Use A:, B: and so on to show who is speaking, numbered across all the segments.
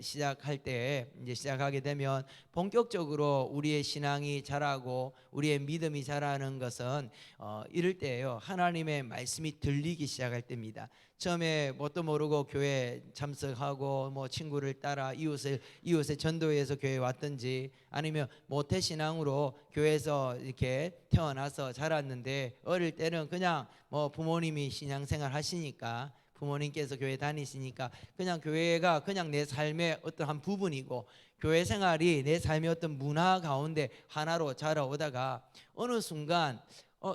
A: 시작할 때 이제 시작하게 되면 본격적으로 우리의 신앙이 자라고 우리의 믿음이 자라는 것은 이럴 때예요. 하나님의 말씀이 들리기 시작할 때입니다. 처음에 뭣도 모르고 교회 참석하고 뭐 친구를 따라 이웃의 전도회에서 교회 왔든지 아니면 모태 신앙으로 교회에서 이렇게 태어나서 자랐는데 어릴 때는 그냥 뭐 부모님이 신앙생활 하시니까 부모님께서 교회 다니시니까 그냥 교회가 그냥 내 삶의 어떤 한 부분이고 교회 생활이 내 삶의 어떤 문화 가운데 하나로 자라오다가 어느 순간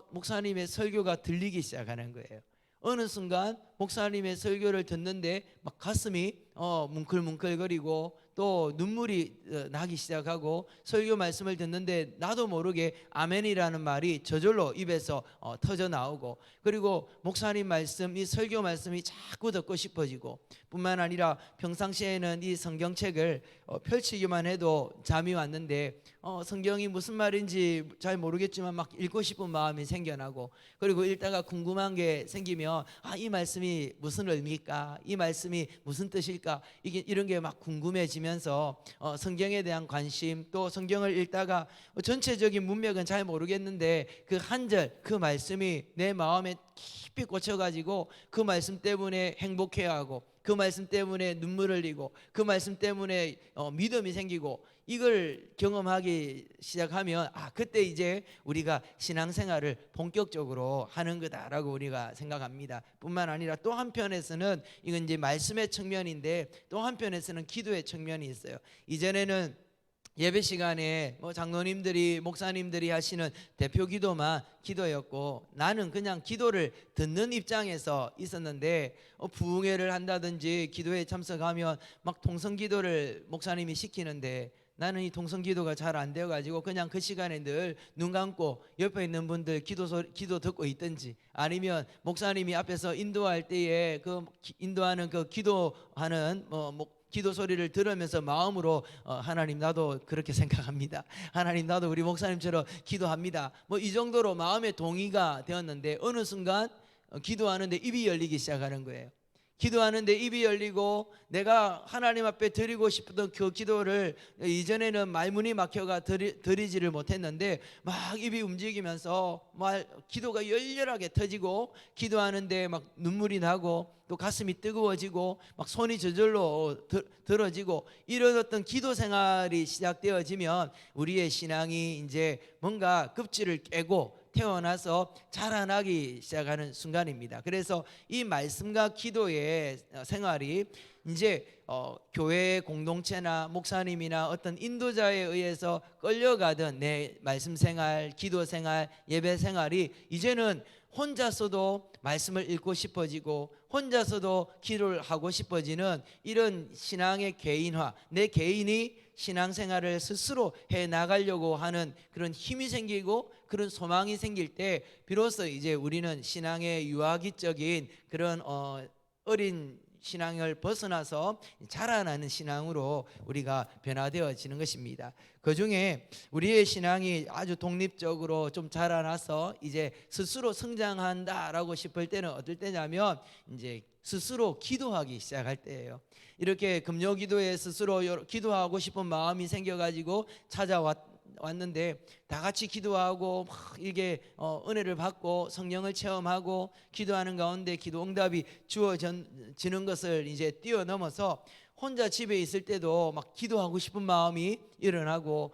A: 목사님의 설교가 들리기 시작하는 거예요. 어느 순간 목사님의 설교를 듣는데 막 가슴이 뭉클뭉클거리고 또 눈물이 나기 시작하고 설교 말씀을 듣는데 나도 모르게 아멘이라는 말이 저절로 입에서 터져 나오고 그리고 목사님 말씀, 이 설교 말씀이 자꾸 듣고 싶어지고 뿐만 아니라 평상시에는 이 성경책을 펼치기만 해도 잠이 왔는데 성경이 무슨 말인지 잘 모르겠지만 막 읽고 싶은 마음이 생겨나고 그리고 읽다가 궁금한 게 생기면 이 말씀이 무슨 의미일까? 이 말씀이 무슨 뜻일까? 이런 게 막 궁금해지면서 성경에 대한 관심 또 성경을 읽다가 전체적인 문맥은 잘 모르겠는데 그 한 절 그 말씀이 내 마음에 깊이 꽂혀가지고 그 말씀 때문에 행복해하고 그 말씀 때문에 눈물을 흘리고 그 말씀 때문에 믿음이 생기고 이걸 경험하기 시작하면 그때 이제 우리가 신앙생활을 본격적으로 하는 거다라고 우리가 생각합니다. 뿐만 아니라 또 한편에서는 이건 이제 말씀의 측면인데 또 한편에서는 기도의 측면이 있어요. 이전에는 예배 시간에 장로님들이 목사님들이 하시는 대표 기도만 기도였고 나는 그냥 기도를 듣는 입장에서 있었는데 부흥회를 한다든지 기도에 참석하면 막 통성기도를 목사님이 시키는데 나는 이 통성기도가 잘 안 되어가지고 그냥 그 시간에 늘 눈 감고 옆에 있는 분들 기도 듣고 있든지 아니면 목사님이 앞에서 인도할 때에 그 인도하는 그 기도하는 기도 소리를 들으면서 마음으로 하나님 나도 그렇게 생각합니다. 하나님 나도 우리 목사님처럼 기도합니다. 이 정도로 마음의 동의가 되었는데 어느 순간 기도하는데 입이 열리기 시작하는 거예요. 기도하는데 입이 열리고 내가 하나님 앞에 드리고 싶었던 그 기도를 이전에는 말문이 막혀가 드리지를 못했는데 막 입이 움직이면서 기도가 열렬하게 터지고 기도하는데 막 눈물이 나고 또 가슴이 뜨거워지고 막 손이 저절로 들어지고 이런 어떤 기도 생활이 시작되어지면 우리의 신앙이 이제 뭔가 급지를 깨고 태어나서 자라나기 시작하는 순간입니다. 그래서 이 말씀과 기도의 생활이 이제 교회 공동체나 목사님이나 어떤 인도자에 의해서 끌려가던 내 말씀 생활, 기도 생활, 예배 생활이 이제는 혼자서도 말씀을 읽고 싶어지고 혼자서도 기도를 하고 싶어지는 이런 신앙의 개인화, 내 개인이 신앙생활을 스스로 해나가려고 하는 그런 힘이 생기고 그런 소망이 생길 때 비로소 이제 우리는 신앙의 유아기적인 그런 어린 신앙을 벗어나서 자라나는 신앙으로 우리가 변화되어지는 것입니다. 그중에 우리의 신앙이 아주 독립적으로 좀 자라나서 이제 스스로 성장한다라고 싶을 때는 어떨 때냐면 이제 스스로 기도하기 시작할 때예요. 이렇게 금요기도에 스스로 기도하고 싶은 마음이 생겨가지고 찾아왔는데 다 같이 기도하고 막 이게 은혜를 받고 성령을 체험하고 기도하는 가운데 기도 응답이 주어지는 것을 이제 뛰어넘어서 혼자 집에 있을 때도 막 기도하고 싶은 마음이 일어나고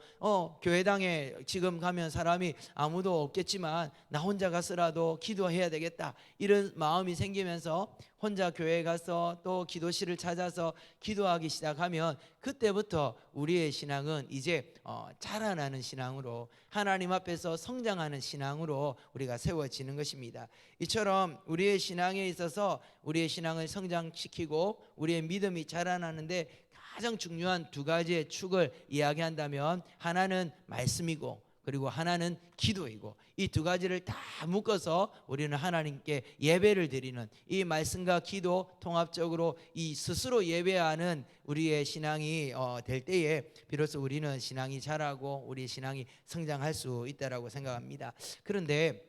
A: 교회당에 지금 가면 사람이 아무도 없겠지만 나 혼자 가서라도 기도해야 되겠다 이런 마음이 생기면서 혼자 교회에 가서 또 기도실을 찾아서 기도하기 시작하면 그때부터 우리의 신앙은 이제 자라나는 신앙으로 하나님 앞에서 성장하는 신앙으로 우리가 세워지는 것입니다. 이처럼 우리의 신앙에 있어서 우리의 신앙을 성장시키고 우리의 믿음이 자라나는데 가장 중요한 두 가지의 축을 이야기한다면 하나는 말씀이고 그리고 하나는 기도이고 이 두 가지를 다 묶어서 우리는 하나님께 예배를 드리는 이 말씀과 기도 통합적으로 이 스스로 예배하는 우리의 신앙이 될 때에 비로소 우리는 신앙이 자라고 우리 신앙이 성장할 수 있다라고 생각합니다. 그런데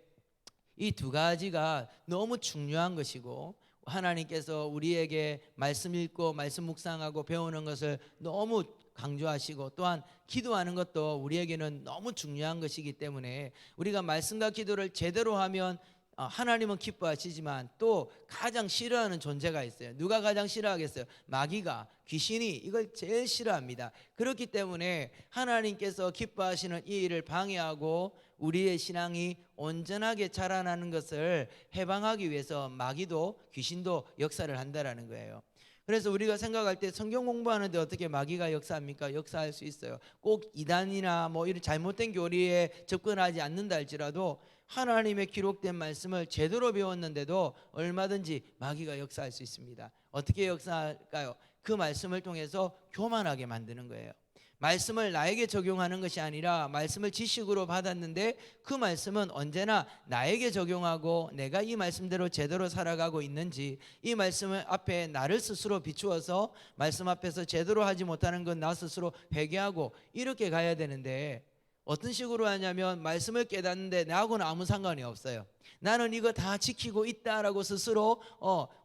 A: 이 두 가지가 너무 중요한 것이고 하나님께서 우리에게 말씀 읽고 말씀 묵상하고 배우는 것을 너무 강조하시고, 또한 기도하는 것도 우리에게는 너무 중요한 것이기 때문에 우리가 말씀과 기도를 제대로 하면 하나님은 기뻐하시지만 또 가장 싫어하는 존재가 있어요. 누가 가장 싫어하겠어요? 마귀가, 귀신이 이걸 제일 싫어합니다. 그렇기 때문에 하나님께서 기뻐하시는 이 일을 방해하고 우리의 신앙이 온전하게 자라나는 것을 해방하기 위해서 마귀도 귀신도 역사를 한다라는 거예요. 그래서 우리가 생각할 때 성경 공부하는데 어떻게 마귀가 역사합니까? 역사할 수 있어요. 꼭 이단이나 뭐 이런 잘못된 교리에 접근하지 않는다 할지라도 하나님의 기록된 말씀을 제대로 배웠는데도 얼마든지 마귀가 역사할 수 있습니다. 어떻게 역사할까요? 그 말씀을 통해서 교만하게 만드는 거예요. 말씀을 나에게 적용하는 것이 아니라 말씀을 지식으로 받았는데 그 말씀은 언제나 나에게 적용하고 내가 이 말씀대로 제대로 살아가고 있는지, 이 말씀 앞에 나를 스스로 비추어서 말씀 앞에서 제대로 하지 못하는 건 나 스스로 회개하고 이렇게 가야 되는데, 어떤 식으로 하냐면 말씀을 깨닫는데 나하고는 아무 상관이 없어요. 나는 이거 다 지키고 있다라고 스스로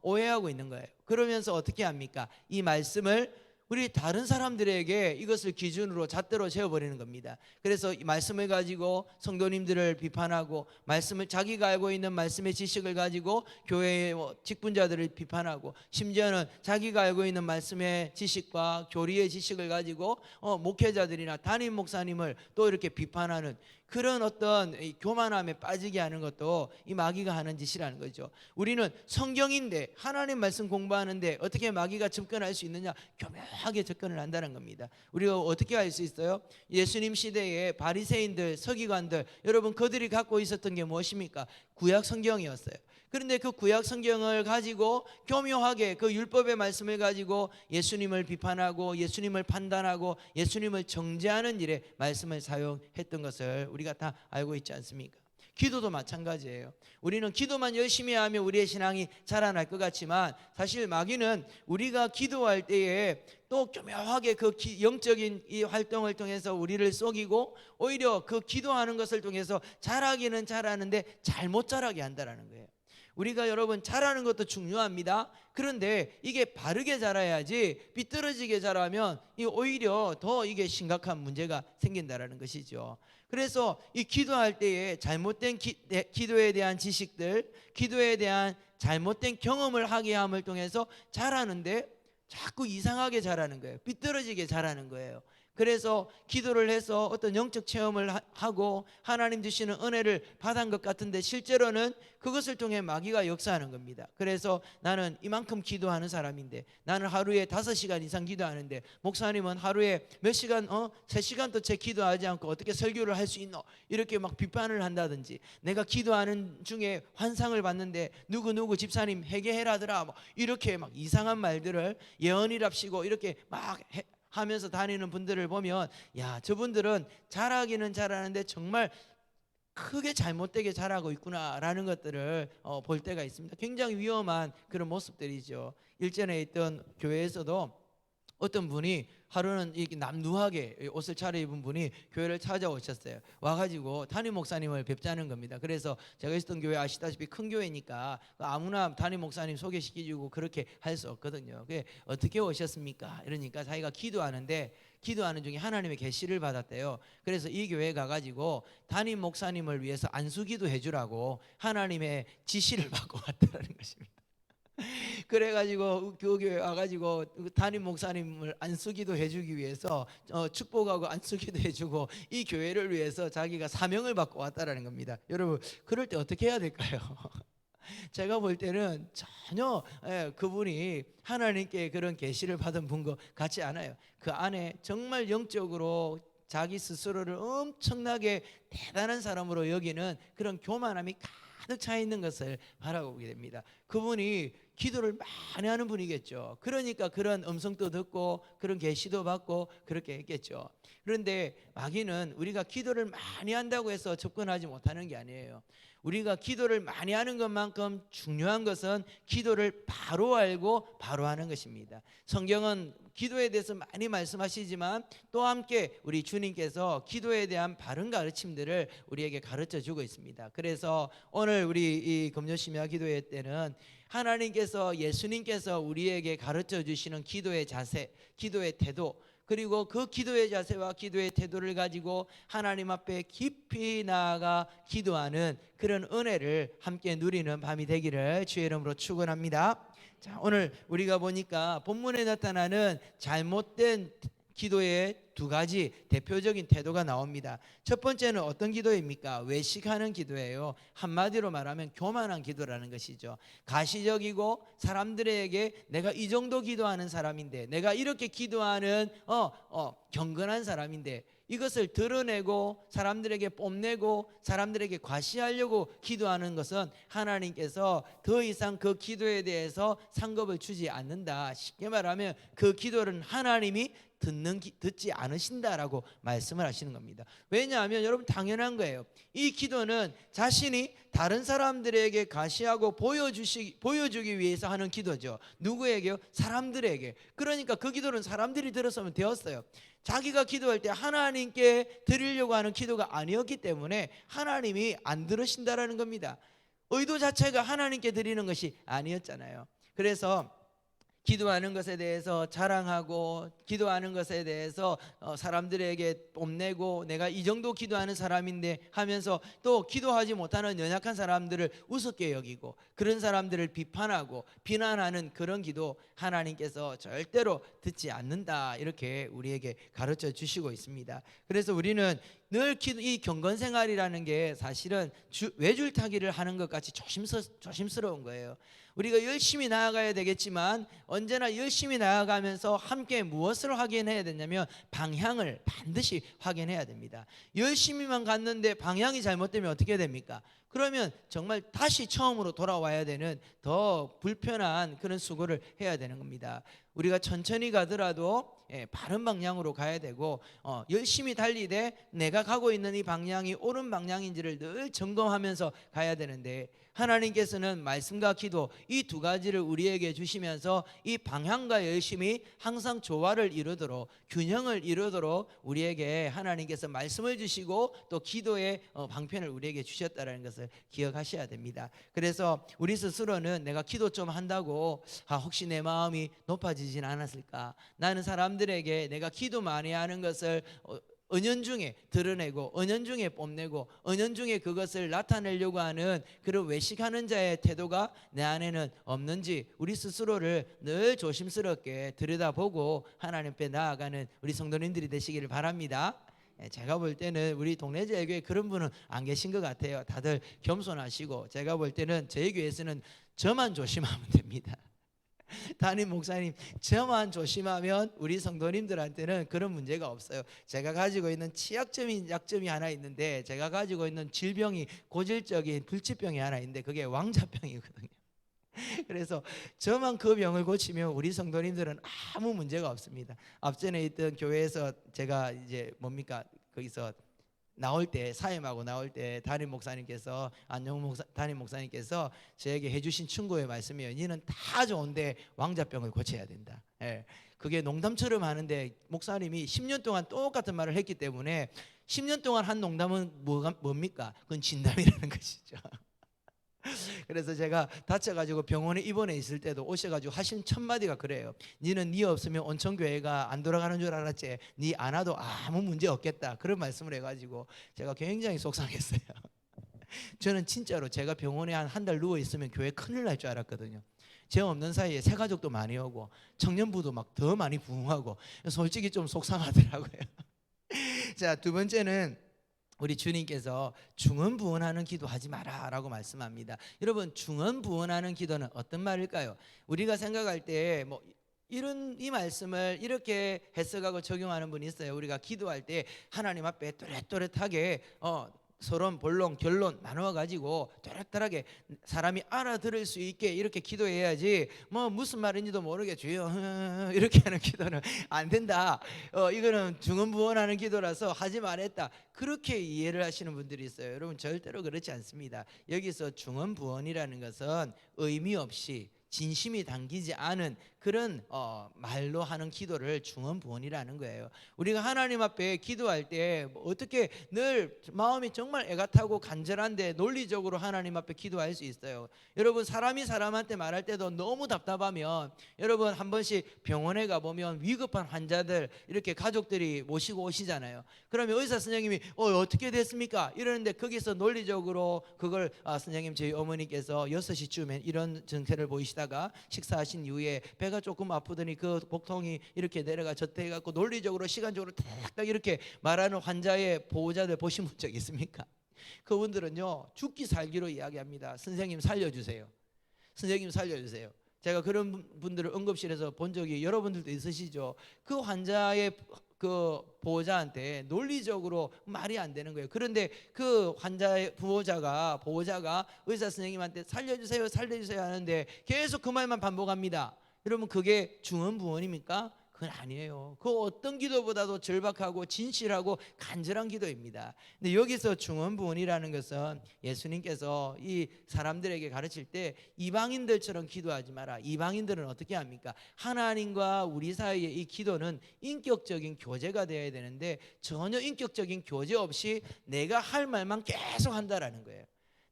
A: 오해하고 있는 거예요. 그러면서 어떻게 합니까? 이 말씀을 우리 다른 사람들에게 이것을 기준으로 잣대로 세워버리는 겁니다. 그래서 이 말씀을 가지고 성도님들을 비판하고, 말씀을 자기가 알고 있는 말씀의 지식을 가지고 교회의 직분자들을 비판하고, 심지어는 자기가 알고 있는 말씀의 지식과 교리의 지식을 가지고 목회자들이나 담임 목사님을 또 이렇게 비판하는 그런 어떤 교만함에 빠지게 하는 것도 이 마귀가 하는 짓이라는 거죠. 우리는 성경인데 하나님 말씀 공부하는데 어떻게 마귀가 접근할 수 있느냐? 교묘하게 접근을 한다는 겁니다. 우리가 어떻게 알 수 있어요? 예수님 시대에 바리새인들, 서기관들, 여러분 그들이 갖고 있었던 게 무엇입니까? 구약 성경이었어요. 그런데 그 구약 성경을 가지고 교묘하게 그 율법의 말씀을 가지고 예수님을 비판하고 예수님을 판단하고 예수님을 정죄하는 일에 말씀을 사용했던 것을 우리가 다 알고 있지 않습니까? 기도도 마찬가지예요. 우리는 기도만 열심히 하면 우리의 신앙이 자라날 것 같지만 사실 마귀는 우리가 기도할 때에 또 교묘하게 그 영적인 이 활동을 통해서 우리를 속이고, 오히려 그 기도하는 것을 통해서 자라기는 자라는데 잘못 자라게 한다는 거예요. 우리가 여러분 자라는 것도 중요합니다. 그런데 이게 바르게 자라야지, 삐뚤어지게 자라면 오히려 더 이게 심각한 문제가 생긴다라는 것이죠. 그래서 이 기도할 때에 잘못된 기도에 대한 지식들, 기도에 대한 잘못된 경험을 하게 함을 통해서 자라는데 자꾸 이상하게 자라는 거예요. 삐뚤어지게 자라는 거예요. 그래서 기도를 해서 어떤 영적 체험을 하고 하나님 주시는 은혜를 받은 것 같은데 실제로는 그것을 통해 마귀가 역사하는 겁니다. 그래서 나는 이만큼 기도하는 사람인데, 나는 하루에 5시간 이상 기도하는데 목사님은 하루에 몇 시간 3시간도 채 기도하지 않고 어떻게 설교를 할 수 있노? 이렇게 막 비판을 한다든지, 내가 기도하는 중에 환상을 봤는데 누구 집사님 회개해라더라, 뭐 이렇게 막 이상한 말들을 예언이랍시고 이렇게 막 하면서 다니는 분들을 보면, 야, 저분들은 잘하기는 잘하는데 정말 크게 잘못되게 잘하고 있구나라는 것들을 볼 때가 있습니다. 굉장히 위험한 그런 모습들이죠. 일전에 있던 교회에서도 어떤 분이 하루는 이렇게 남루하게 옷을 차려입은 분이 교회를 찾아오셨어요. 와가지고 담임 목사님을 뵙자는 겁니다. 그래서 제가 있었던 교회 아시다시피 큰 교회니까 아무나 담임 목사님 소개시켜주고 그렇게 할 수 없거든요. 그게 어떻게 오셨습니까? 이러니까 자기가 기도하는 중에 하나님의 계시를 받았대요. 그래서 이 교회에 가가지고 담임 목사님을 위해서 안수기도 해주라고 하나님의 지시를 받고 왔다는 것입니다. 그래가지고 그 교회 와가지고 담임 목사님을 안수기도 해주기 위해서 축복하고 안수기도 해주고 이 교회를 위해서 자기가 사명을 받고 왔다라는 겁니다. 여러분, 그럴 때 어떻게 해야 될까요? 제가 볼 때는 전혀 그분이 하나님께 그런 계시를 받은 분과 같지 않아요. 그 안에 정말 영적으로 자기 스스로를 엄청나게 대단한 사람으로 여기는 그런 교만함이 가득 차 있는 것을 바라보게 됩니다. 그분이 기도를 많이 하는 분이겠죠. 그러니까 그런 음성도 듣고 그런 계시도 받고 그렇게 했겠죠. 그런데 마귀는 우리가 기도를 많이 한다고 해서 접근하지 못하는 게 아니에요. 우리가 기도를 많이 하는 것만큼 중요한 것은 기도를 바로 알고 바로 하는 것입니다. 성경은 기도에 대해서 많이 말씀하시지만 또 함께 우리 주님께서 기도에 대한 바른 가르침들을 우리에게 가르쳐 주고 있습니다. 그래서 오늘 우리 이 금요 심야 기도회 때는 하나님께서, 예수님께서 우리에게 가르쳐 주시는 기도의 자세, 기도의 태도, 그리고 그 기도의 자세와 기도의 태도를 가지고 하나님 앞에 깊이 나아가 기도하는 그런 은혜를 함께 누리는 밤이 되기를 주의 이름으로 축원합니다. 자, 오늘 우리가 보니까 본문에 나타나는 잘못된 기도의 두 가지 대표적인 태도가 나옵니다. 첫 번째는 어떤 기도입니까? 외식하는 기도예요. 한마디로 말하면 교만한 기도라는 것이죠. 가시적이고 사람들에게 내가 이 정도 기도하는 사람인데, 내가 이렇게 기도하는 경건한 사람인데, 이것을 드러내고 사람들에게 뽐내고 사람들에게 과시하려고 기도하는 것은 하나님께서 더 이상 그 기도에 대해서 상급을 주지 않는다. 쉽게 말하면 그 기도는 하나님이 듣지 않으신다라고 말씀을 하시는 겁니다. 왜냐하면 여러분 당연한 거예요. 이 기도는 자신이 다른 사람들에게 가시하고 보여주기 위해서 하는 기도죠. 누구에게요? 사람들에게. 그러니까 그 기도는 사람들이 들었으면 되었어요. 자기가 기도할 때 하나님께 드리려고 하는 기도가 아니었기 때문에 하나님이 안 들으신다라는 겁니다. 의도 자체가 하나님께 드리는 것이 아니었잖아요. 그래서 기도하는 것에 대해서 자랑하고 기도하는 것에 대해서 사람들에게 뽐내고 내가 이 정도 기도하는 사람인데 하면서 또 기도하지 못하는 연약한 사람들을 우습게 여기고 그런 사람들을 비판하고 비난하는 그런 기도 하나님께서 절대로 듣지 않는다, 이렇게 우리에게 가르쳐 주시고 있습니다. 그래서 우리는 늘 이 경건 생활이라는 게 사실은 외줄타기를 하는 것 같이 조심스러운 거예요. 우리가 열심히 나아가야 되겠지만 언제나 열심히 나아가면서 함께 무엇을 확인해야 되냐면 방향을 반드시 확인해야 됩니다. 열심히만 갔는데 방향이 잘못되면 어떻게 됩니까? 그러면 정말 다시 처음으로 돌아와야 되는 더 불편한 그런 수고를 해야 되는 겁니다. 우리가 천천히 가더라도 바른 방향으로 가야 되고 열심히 달리되 내가 가고 있는 이 방향이 옳은 방향인지를 늘 점검하면서 가야 되는데, 하나님께서는 말씀과 기도 이 두 가지를 우리에게 주시면서 이 방향과 열심이 항상 조화를 이루도록, 균형을 이루도록 우리에게 하나님께서 말씀을 주시고 또 기도의 방편을 우리에게 주셨다는 것을 기억하셔야 됩니다. 그래서 우리 스스로는 내가 기도 좀 한다고 혹시 내 마음이 높아지진 않았을까, 나는 사람들에게 내가 기도 많이 하는 것을 은연중에 드러내고 은연중에 뽐내고 은연중에 그것을 나타내려고 하는 그런 외식하는 자의 태도가 내 안에는 없는지 우리 스스로를 늘 조심스럽게 들여다보고 하나님 앞에 나아가는 우리 성도님들이 되시기를 바랍니다. 제가 볼 때는 우리 동네 제일교회 그런 분은 안 계신 것 같아요. 다들 겸손하시고, 제가 볼 때는 저희 교회에서는 저만 조심하면 됩니다. 담임 목사님, 저만 조심하면 우리 성도님들한테는 그런 문제가 없어요. 제가 가지고 있는 약점이 하나 있는데, 제가 가지고 있는 질병이 고질적인 불치병이 하나 있는데 그게 왕자병이거든요. 그래서 저만 그 병을 고치면 우리 성도님들은 아무 문제가 없습니다. 앞전에 있던 교회에서 제가 이제 거기서 나올 때, 사임하고 나올 때 담임 목사님께서, 담임 목사님께서 저에게 해주신 충고의 말씀이에요. 너는 다 좋은데 왕자병을 고쳐야 된다. 그게 농담처럼 하는데 목사님이 10년 동안 똑같은 말을 했기 때문에 10년 동안 한 농담은 뭡니까? 그건 진담이라는 것이죠. 그래서 제가 다쳐가지고 병원에 입원해 있을 때도 오셔가지고 하신 첫 마디가 그래요. 니는 니 없으면 온천교회가 안 돌아가는 줄 알았지. 니 안 와도 아무 문제 없겠다. 그런 말씀을 해가지고 제가 굉장히 속상했어요. 저는 진짜로 제가 병원에 한 달 누워 있으면 교회 큰일 날 줄 알았거든요. 제가 없는 사이에 새 가족도 많이 오고 청년부도 막 더 많이 부흥하고 솔직히 좀 속상하더라고요. 자, 두 번째는 우리 주님께서 중언부언하는 기도하지 마라 라고 말씀합니다. 여러분, 중언부언하는 기도는 어떤 말일까요? 우리가 생각할 때 이 말씀을 이렇게 해석하고 적용하는 분이 있어요. 우리가 기도할 때 하나님 앞에 또렷또렷하게 서론, 본론, 결론 나누어 가지고 또렷하게 사람이 알아들을 수 있게 이렇게 기도해야지 뭐 무슨 말인지도 모르게 주여 이렇게 하는 기도는 안 된다. 이거는 중언부언하는 기도라서 하지 말했다. 그렇게 이해를 하시는 분들이 있어요. 여러분 절대로 그렇지 않습니다. 여기서 중언부언이라는 것은 의미 없이 진심이 담기지 않은 그런 말로 하는 기도를 중언부언이라는 거예요. 우리가 하나님 앞에 기도할 때 어떻게 늘 마음이 정말 애가 타고 간절한데 논리적으로 하나님 앞에 기도할 수 있어요. 여러분 사람이 사람한테 말할 때도 너무 답답하면 여러분 한 번씩 병원에 가보면 위급한 환자들 이렇게 가족들이 모시고 오시잖아요. 그러면 의사 선생님이 어떻게 됐습니까? 이러는데 거기서 논리적으로 그걸 선생님 저희 어머니께서 6시쯤에 이런 증세를 보이시다가 식사하신 이후에 배가 조금 아프더니 그 복통이 이렇게 내려가 졌대 해갖고 논리적으로 시간적으로 딱딱 이렇게 말하는 환자의 보호자들 보신 적 있습니까? 그분들은요 죽기 살기로 이야기합니다. 선생님 살려주세요. 선생님 살려주세요. 제가 그런 분들을 응급실에서 본 적이 여러분들도 있으시죠. 그 환자의 그 보호자한테 논리적으로 말이 안 되는 거예요. 그런데 그 환자의 보호자가 의사 선생님한테 살려주세요 살려주세요 하는데 계속 그 말만 반복합니다. 여러분 그게 중언부언입니까? 그건 아니에요. 그 어떤 기도보다도 절박하고 진실하고 간절한 기도입니다. 근데 여기서 중언부언이라는 것은 예수님께서 이 사람들에게 가르칠 때 이방인들처럼 기도하지 마라. 이방인들은 어떻게 합니까? 하나님과 우리 사이의 이 기도는 인격적인 교제가 되어야 되는데 전혀 인격적인 교제 없이 내가 할 말만 계속 한다라는 거예요.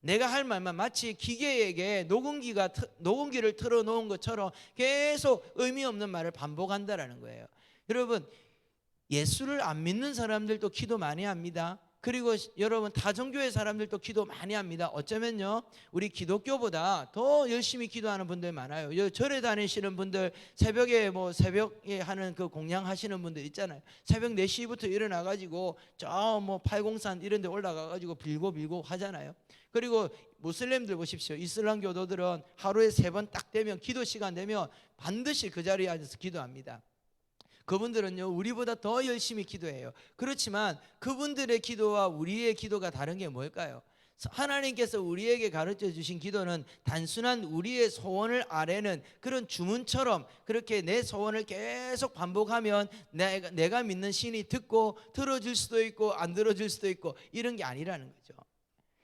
A: 내가 할 말만 마치 기계에게 녹음기를 틀어놓은 것처럼 계속 의미 없는 말을 반복한다라는 거예요. 여러분 예수를 안 믿는 사람들도 기도 많이 합니다. 그리고 여러분 다종교의 사람들도 기도 많이 합니다. 어쩌면요 우리 기독교보다 더 열심히 기도하는 분들 많아요. 절에 다니시는 분들 새벽에 하는 그 공양하시는 분들 있잖아요. 새벽 4시부터 일어나 가지고 저 팔공산 이런 데 올라가 가지고 빌고 하잖아요. 그리고 무슬림들 보십시오. 이슬람 교도들은 하루에 3번 딱 되면 기도 시간 되면 반드시 그 자리에 앉아서 기도합니다. 그분들은요 우리보다 더 열심히 기도해요. 그렇지만 그분들의 기도와 우리의 기도가 다른 게 뭘까요? 하나님께서 우리에게 가르쳐 주신 기도는 단순한 우리의 소원을 아뢰는 그런 주문처럼 그렇게 내 소원을 계속 반복하면 내가 믿는 신이 듣고 들어줄 수도 있고 안 들어줄 수도 있고 이런 게 아니라는 거죠.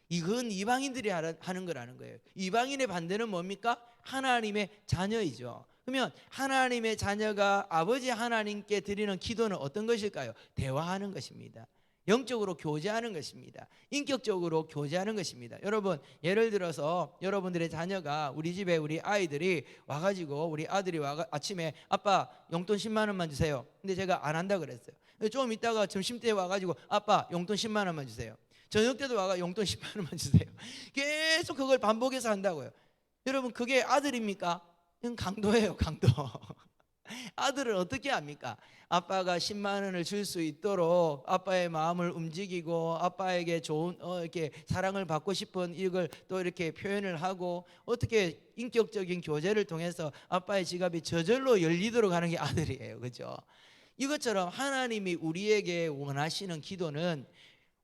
A: 이건 이방인들이 하는 거라는 거예요. 이방인의 반대는 뭡니까? 하나님의 자녀이죠. 그러면 하나님의 자녀가 아버지 하나님께 드리는 기도는 어떤 것일까요? 대화하는 것입니다. 영적으로 교제하는 것입니다. 인격적으로 교제하는 것입니다. 여러분 예를 들어서 여러분들의 자녀가 우리 집에 우리 아이들이 와가지고 우리 아들이 아침에 아빠 용돈 10만 원만 주세요. 근데 제가 안 한다 그랬어요. 좀 이따가 점심때 와가지고 아빠 용돈 10만 원만 주세요. 저녁 때도 와가 용돈 10만 원만 주세요. 계속 그걸 반복해서 한다고요. 여러분 그게 아들입니까? 이건 강도예요, 강도. 아들은 어떻게 합니까? 아빠가 10만 원을 줄 수 있도록 아빠의 마음을 움직이고 아빠에게 좋은 이렇게 사랑을 받고 싶은 이걸 또 이렇게 표현을 하고 어떻게 인격적인 교제를 통해서 아빠의 지갑이 저절로 열리도록 하는 게 아들이에요. 그렇죠? 이것처럼 하나님이 우리에게 원하시는 기도는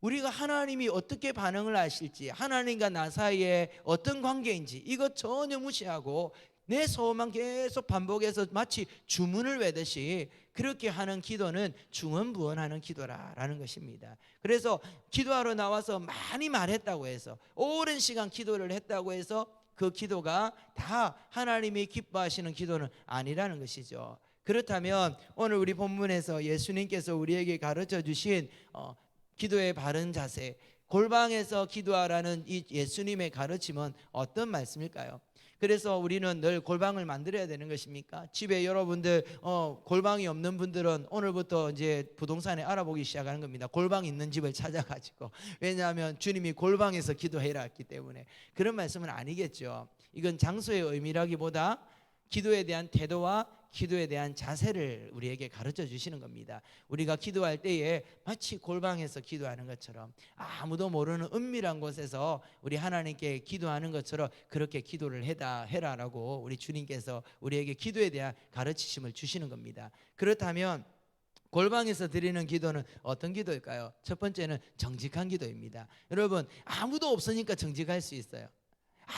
A: 우리가 하나님이 어떻게 반응을 하실지 하나님과 나 사이에 어떤 관계인지 이것 전혀 무시하고 내 소원만 계속 반복해서 마치 주문을 외듯이 그렇게 하는 기도는 중언부언하는 기도라는 것입니다. 그래서 기도하러 나와서 많이 말했다고 해서 오랜 시간 기도를 했다고 해서 그 기도가 다 하나님이 기뻐하시는 기도는 아니라는 것이죠. 그렇다면 오늘 우리 본문에서 예수님께서 우리에게 가르쳐 주신 기도의 바른 자세, 골방에서 기도하라는 이 예수님의 가르침은 어떤 말씀일까요? 그래서 우리는 늘 골방을 만들어야 되는 것입니까? 집에 여러분들 골방이 없는 분들은 오늘부터 이제 부동산에 알아보기 시작하는 겁니다. 골방 있는 집을 찾아가지고. 왜냐하면 주님이 골방에서 기도해라 했기 때문에. 그런 말씀은 아니겠죠. 이건 장소의 의미라기보다 기도에 대한 태도와 기도에 대한 자세를 우리에게 가르쳐 주시는 겁니다. 우리가 기도할 때에 마치 골방에서 기도하는 것처럼 아무도 모르는 은밀한 곳에서 우리 하나님께 기도하는 것처럼 그렇게 기도를 해라라고 우리 주님께서 우리에게 기도에 대한 가르치심을 주시는 겁니다. 그렇다면 골방에서 드리는 기도는 어떤 기도일까요? 첫 번째는 정직한 기도입니다. 여러분, 아무도 없으니까 정직할 수 있어요.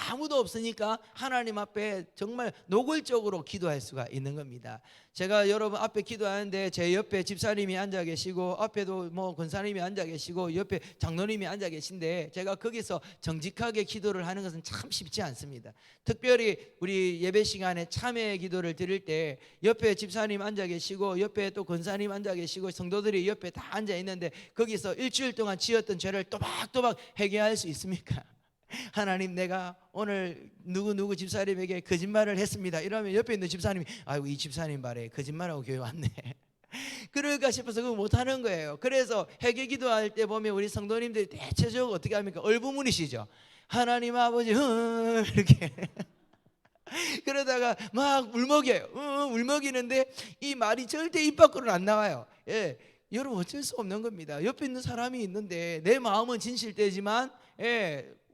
A: 아무도 없으니까 하나님 앞에 정말 노골적으로 기도할 수가 있는 겁니다. 제가 여러분 앞에 기도하는데 제 옆에 집사님이 앉아 계시고 앞에도 뭐 권사님이 앉아 계시고 옆에 장로님이 앉아 계신데 제가 거기서 정직하게 기도를 하는 것은 참 쉽지 않습니다. 특별히 우리 예배 시간에 참회 기도를 드릴 때 옆에 집사님 앉아 계시고 옆에 또 권사님 앉아 계시고 성도들이 옆에 다 앉아 있는데 거기서 일주일 동안 지었던 죄를 또박또박 회개할 수 있습니까? 하나님, 내가 오늘 누구 집사님에게 거짓말을 했습니다. 이러면 옆에 있는 집사님이 아이고, 이 집사님 말에 거짓말하고 교회 왔네. 그럴까 싶어서 그거 못하는 거예요. 그래서 회개 기도할 때 보면 우리 성도님들이 대체적으로 어떻게 합니까? 얼부문이시죠. 하나님 아버지 이렇게 그러다가 막 울먹여요. 울먹이는데 이 말이 절대 입 밖으로는 안 나와요. 예, 여러분 어쩔 수 없는 겁니다. 옆에 있는 사람이 있는데 내 마음은 진실되지만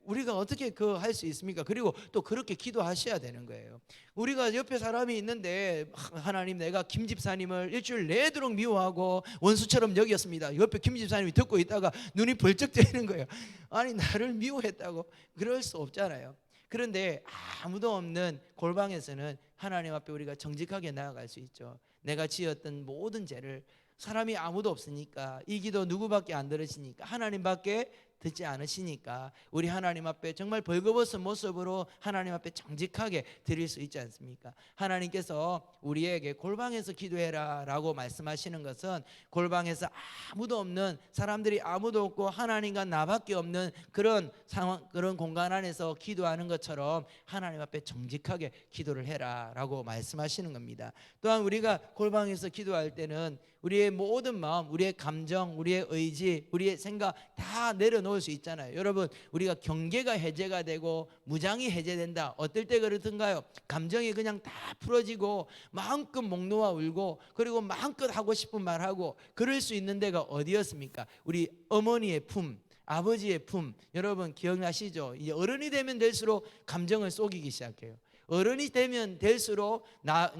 A: 우리가 어떻게 그 할 수 있습니까? 그리고 또 그렇게 기도하셔야 되는 거예요. 우리가 옆에 사람이 있는데 하나님, 내가 김 집사님을 일주일 내도록 미워하고 원수처럼 여겼습니다. 옆에 김 집사님이 듣고 있다가 눈이 벌쩍 뜨이는 거예요. 아니, 나를 미워했다고? 그럴 수 없잖아요. 그런데 아무도 없는 골방에서는 하나님 앞에 우리가 정직하게 나아갈 수 있죠. 내가 지었던 모든 죄를, 사람이 아무도 없으니까, 이 기도 누구밖에 안 들으시니까, 하나님밖에 듣지 않으시니까 우리 하나님 앞에 정말 벌거벗은 모습으로 하나님 앞에 정직하게 드릴 수 있지 않습니까? 하나님께서 우리에게 골방에서 기도해라 라고 말씀하시는 것은 골방에서 아무도 없는, 사람들이 아무도 없고 하나님과 나밖에 없는 그런 상황, 그런 공간 안에서 기도하는 것처럼 하나님 앞에 정직하게 기도를 해라 라고 말씀하시는 겁니다. 또한 우리가 골방에서 기도할 때는 우리의 모든 마음, 우리의 감정, 우리의 의지, 우리의 생각 다 내려놓을 수 있잖아요. 여러분, 우리가 경계가 해제가 되고 무장이 해제된다. 어떨 때 그렇던가요? 감정이 그냥 다 풀어지고 마음껏 목 놓아 울고 그리고 마음껏 하고 싶은 말 하고 그럴 수 있는 데가 어디였습니까? 우리 어머니의 품, 아버지의 품. 여러분 기억나시죠? 이제 어른이 되면 될수록 감정을 쏘기기 시작해요. 어른이 되면 될수록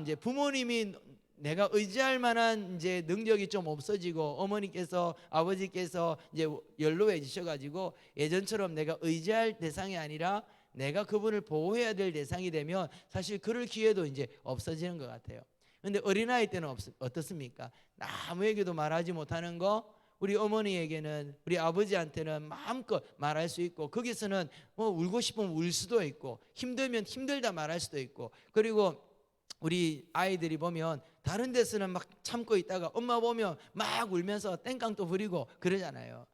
A: 이제 부모님이 내가 의지할 만한 이제 능력이 좀 없어지고 어머니께서 아버지께서 이제 연로해지셔가지고 예전처럼 내가 의지할 대상이 아니라 내가 그분을 보호해야 될 대상이 되면 사실 그럴 기회도 이제 없어지는 것 같아요. 그런데 어린아이 때는 어떻습니까? 아무에게도 말하지 못하는 거 우리 어머니에게는, 우리 아버지한테는 마음껏 말할 수 있고 거기서는 뭐 울고 싶으면 울 수도 있고 힘들면 힘들다 말할 수도 있고, 그리고 우리 아이들이 보면 다른 데서는 막 참고 있다가 엄마 보면 막 울면서 땡깡도 부리고 그러잖아요.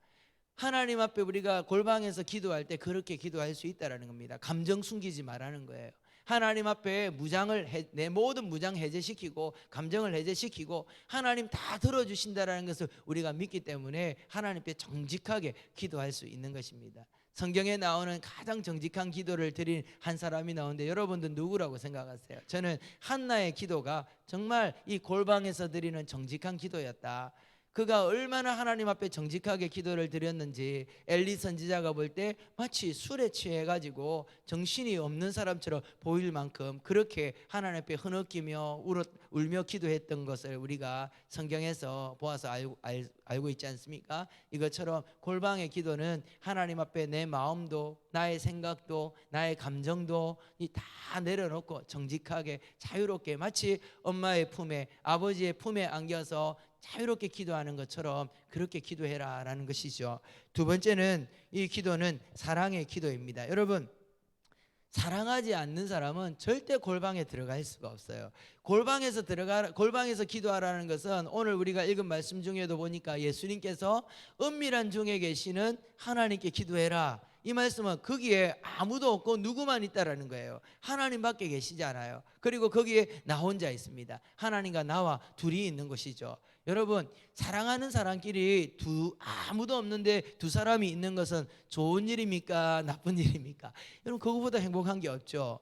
A: 하나님 앞에 우리가 골방에서 기도할 때 그렇게 기도할 수 있다라는 겁니다. 감정 숨기지 말라는 거예요. 하나님 앞에 내 모든 무장 해제시키고 감정을 해제시키고 하나님 다 들어주신다라는 것을 우리가 믿기 때문에 하나님께 정직하게 기도할 수 있는 것입니다. 성경에 나오는 가장 정직한 기도를 드린 한 사람이 나오는데 여러분들 누구라고 생각하세요? 저는 한나의 기도가 정말 이 골방에서 드리는 정직한 기도였다. 그가 얼마나 하나님 앞에 정직하게 기도를 드렸는지 엘리 선지자가 볼 때 마치 술에 취해가지고 정신이 없는 사람처럼 보일 만큼 그렇게 하나님 앞에 흐느끼며 울며 기도했던 것을 우리가 성경에서 보아서 알고 있지 않습니까? 이것처럼 골방의 기도는 하나님 앞에 내 마음도 나의 생각도 나의 감정도 다 내려놓고 정직하게 자유롭게 마치 엄마의 품에 아버지의 품에 안겨서 자유롭게 기도하는 것처럼 그렇게 기도해라 라는 것이죠. 두 번째는 이 기도는 사랑의 기도입니다. 여러분, 사랑하지 않는 사람은 절대 골방에 들어갈 수가 없어요. 골방에서 기도하라는 것은 오늘 우리가 읽은 말씀 중에도 보니까 예수님께서 은밀한 중에 계시는 하나님께 기도해라, 이 말씀은 거기에 아무도 없고 누구만 있다라는 거예요. 하나님밖에 계시지 않아요. 그리고 거기에 나 혼자 있습니다. 하나님과 나와 둘이 있는 것이죠. 여러분, 사랑하는 사람끼리 아무도 없는데 두 사람이 있는 것은 좋은 일입니까? 나쁜 일입니까? 여러분, 그거보다 행복한 게 없죠.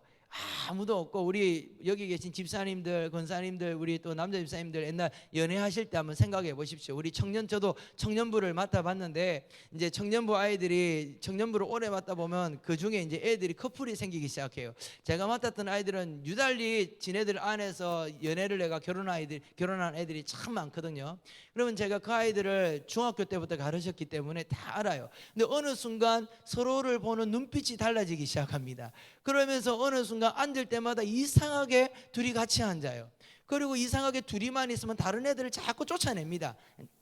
A: 아무도 없고 우리 여기 계신 집사님들, 권사님들, 우리 또 남자 집사님들 옛날 연애하실 때 한번 생각해 보십시오. 우리 저도 청년부를 맡아봤는데 이제 청년부 아이들이 청년부를 오래 맡다 보면 그 중에 이제 애들이 커플이 생기기 시작해요. 제가 맡았던 아이들은 유달리 지네들 안에서 연애를 해가 결혼한 애들이 참 많거든요. 그러면 제가 그 아이들을 중학교 때부터 가르쳤기 때문에 다 알아요. 근데 어느 순간 서로를 보는 눈빛이 달라지기 시작합니다. 그러면서 어느 순간 앉을 때마다 이상하게 둘이 같이 앉아요. 그리고 이상하게 둘이만 있으면 다른 애들을 자꾸 쫓아냅니다.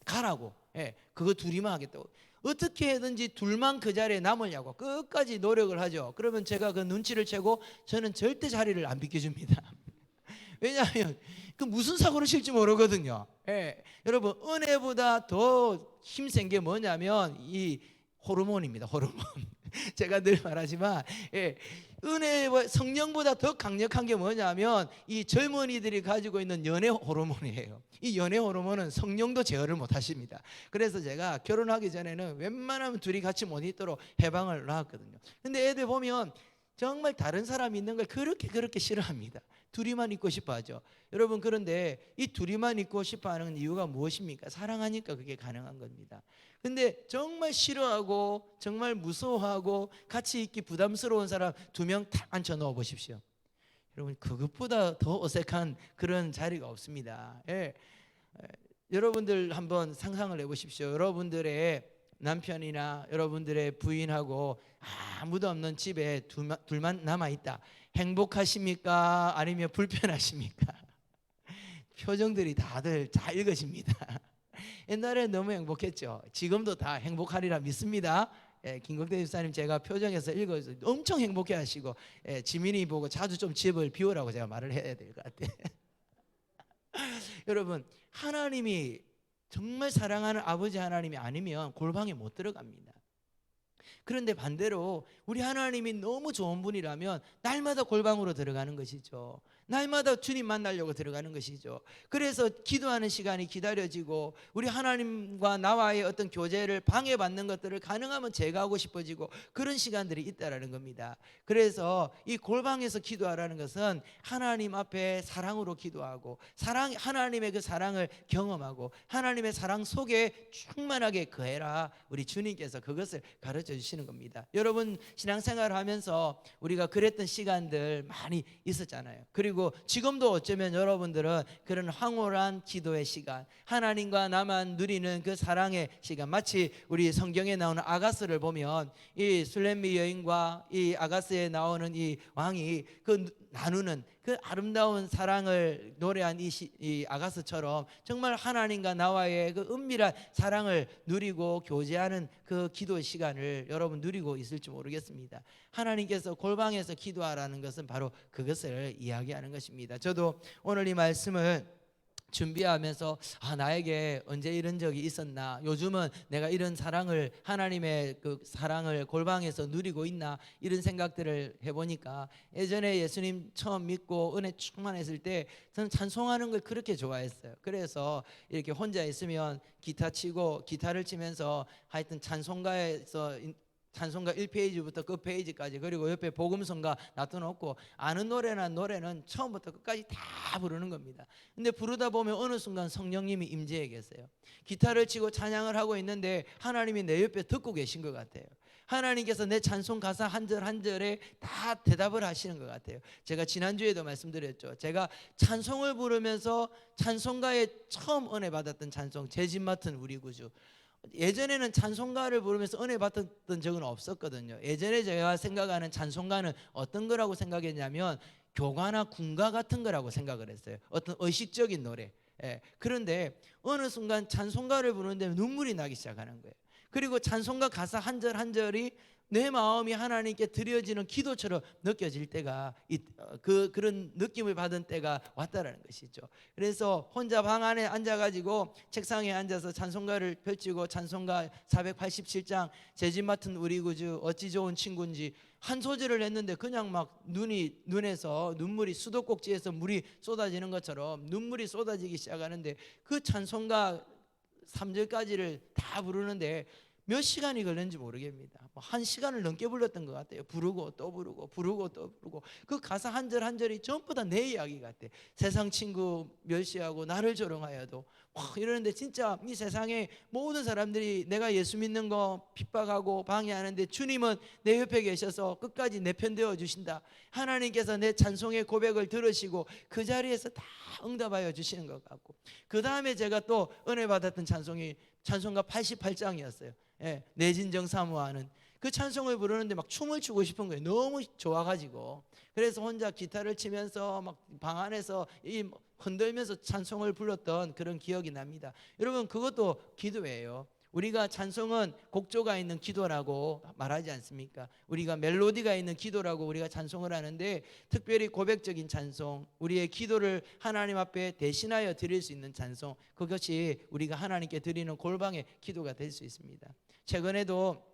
A: 가라고. 예, 그거 둘이만 하겠다고. 어떻게 해든지 둘만 그 자리에 남으려고 끝까지 노력을 하죠. 그러면 제가 그 눈치를 채고 저는 절대 자리를 안 비켜줍니다. 왜냐하면 그 무슨 사고를 칠지 모르거든요. 예, 여러분 은혜보다 더 힘센 게 뭐냐면 이 호르몬입니다. 호르몬. 제가 늘 말하지만 은혜와 성령보다 더 강력한 게 뭐냐면 이 젊은이들이 가지고 있는 연애 호르몬이에요. 이 연애 호르몬은 성령도 제어를 못 하십니다. 그래서 제가 결혼하기 전에는 웬만하면 둘이 같이 못 있도록 해방을 놨거든요. 근데 애들 보면 정말 다른 사람이 있는 걸 그렇게 싫어합니다. 둘이만 있고 싶어 하죠. 여러분, 그런데 이 둘이만 있고 싶어 하는 이유가 무엇입니까? 사랑하니까 그게 가능한 겁니다. 근데 정말 싫어하고 정말 무서워하고 같이 있기 부담스러운 사람 2명 탁 앉혀 넣어 보십시오. 여러분, 그것보다 더 어색한 그런 자리가 없습니다. 여러분들 한번 상상을 해보십시오. 여러분들의 남편이나 여러분들의 부인하고 아무도 없는 집에 둘만 남아있다. 행복하십니까? 아니면 불편하십니까? 표정들이 다들 잘 읽으십니다. 옛날에 너무 행복했죠. 지금도 다 행복하리라 믿습니다. 김국대 집사님 제가 표정에서 읽어서 엄청 행복해 하시고 지민이 보고 자주 좀 집을 비우라고 제가 말을 해야 될 것 같아요. 여러분, 하나님이 정말 사랑하는 아버지 하나님이 아니면 골방에 못 들어갑니다. 그런데 반대로 우리 하나님이 너무 좋은 분이라면 날마다 골방으로 들어가는 것이죠. 날마다 주님 만나려고 들어가는 것이죠. 그래서 기도하는 시간이 기다려지고 우리 하나님과 나와의 어떤 교제를 방해받는 것들을 가능하면 제거하고 싶어지고 그런 시간들이 있다라는 겁니다. 그래서 이 골방에서 기도하라는 것은 하나님 앞에 사랑으로 기도하고 하나님의 그 사랑을 경험하고 하나님의 사랑 속에 충만하게 거해라. 우리 주님께서 그것을 가르쳐 주시는 겁니다. 여러분, 신앙생활을 하면서 우리가 그랬던 시간들 많이 있었잖아요. 그리고 지금도 어쩌면 여러분들은 그런 황홀한 기도의 시간, 하나님과 나만 누리는 그 사랑의 시간, 마치 우리 성경에 나오는 아가스를 보면 이 술렘미 여인과 이 아가스에 나오는 이 왕이 그 나누는 그 아름다운 사랑을 노래한 이 아가스처럼 정말 하나님과 나와의 그 은밀한 사랑을 누리고 교제하는 그 기도 시간을 여러분 누리고 있을지 모르겠습니다. 하나님께서 골방에서 기도하라는 것은 바로 그것을 이야기하는 것입니다. 저도 오늘 이 말씀을 준비하면서 나에게 언제 이런 적이 있었나, 요즘은 내가 이런 사랑을, 하나님의 그 사랑을 골방에서 누리고 있나, 이런 생각들을 해보니까 예전에 예수님 처음 믿고 은혜 충만했을 때 저는 찬송하는 걸 그렇게 좋아했어요. 그래서 이렇게 혼자 있으면 기타를 치면서 하여튼 찬송가 1페이지부터 끝페이지까지, 그리고 옆에 복음성가 놔둬놓고 아는 노래는 처음부터 끝까지 다 부르는 겁니다. 근데 부르다 보면 어느 순간 성령님이 임재해 계세요. 기타를 치고 찬양을 하고 있는데 하나님이 내 옆에 듣고 계신 것 같아요. 하나님께서 내 찬송 가사 한 절 한 절에 다 대답을 하시는 것 같아요. 제가 지난주에도 말씀드렸죠. 제가 찬송을 부르면서 찬송가에 처음 은혜 받았던 찬송, 제 집 맡은 우리 구주. 예전에는 찬송가를 부르면서 은혜 받았던 적은 없었거든요. 예전에 제가 생각하는 찬송가는 어떤 거라고 생각했냐면 교가나 군가 같은 거라고 생각을 했어요. 어떤 의식적인 노래. 그런데 어느 순간 찬송가를 부르는데 눈물이 나기 시작하는 거예요. 그리고 찬송가 가사 한 절 한 절이 내 마음이 하나님께 드려지는 기도처럼 느껴질 때가 그런 느낌을 받은 때가 왔다라는 것이죠. 그래서 혼자 방 안에 앉아가지고 책상에 앉아서 찬송가를 펼치고 찬송가 487장 제 집 맡은 우리 구주 어찌 좋은 친구인지 한 소절을 했는데 그냥 막 눈에서 눈물이, 수도꼭지에서 물이 쏟아지는 것처럼 눈물이 쏟아지기 시작하는데 그 찬송가 3절까지를 다 부르는데 몇 시간이 걸렸는지 모르겠습니다. 뭐 1시간을 넘게 불렀던 것 같아요. 부르고 또 부르고 부르고 또 부르고 그 가사 한 절 한 절이 전부 다 내 이야기 같아. 세상 친구 멸시하고 나를 조롱하여도 이러는데 진짜 이 세상에 모든 사람들이 내가 예수 믿는 거 핍박하고 방해하는데 주님은 내 옆에 계셔서 끝까지 내 편 되어 주신다. 하나님께서 내 찬송의 고백을 들으시고 그 자리에서 다 응답하여 주시는 것 같고, 그 다음에 제가 또 은혜 받았던 찬송이 찬송가 88장이었어요. 예, 내 진정 사모하는 그 찬송을 부르는데 막 춤을 추고 싶은 거예요. 너무 좋아가지고. 그래서 혼자 기타를 치면서 막 방 안에서 흔들면서 찬송을 불렀던 그런 기억이 납니다. 여러분, 그것도 기도예요. 우리가 찬송은 곡조가 있는 기도라고 말하지 않습니까? 우리가 멜로디가 있는 기도라고 우리가 찬송을 하는데, 특별히 고백적인 찬송, 우리의 기도를 하나님 앞에 대신하여 드릴 수 있는 찬송, 그것이 우리가 하나님께 드리는 골방의 기도가 될 수 있습니다. 최근에도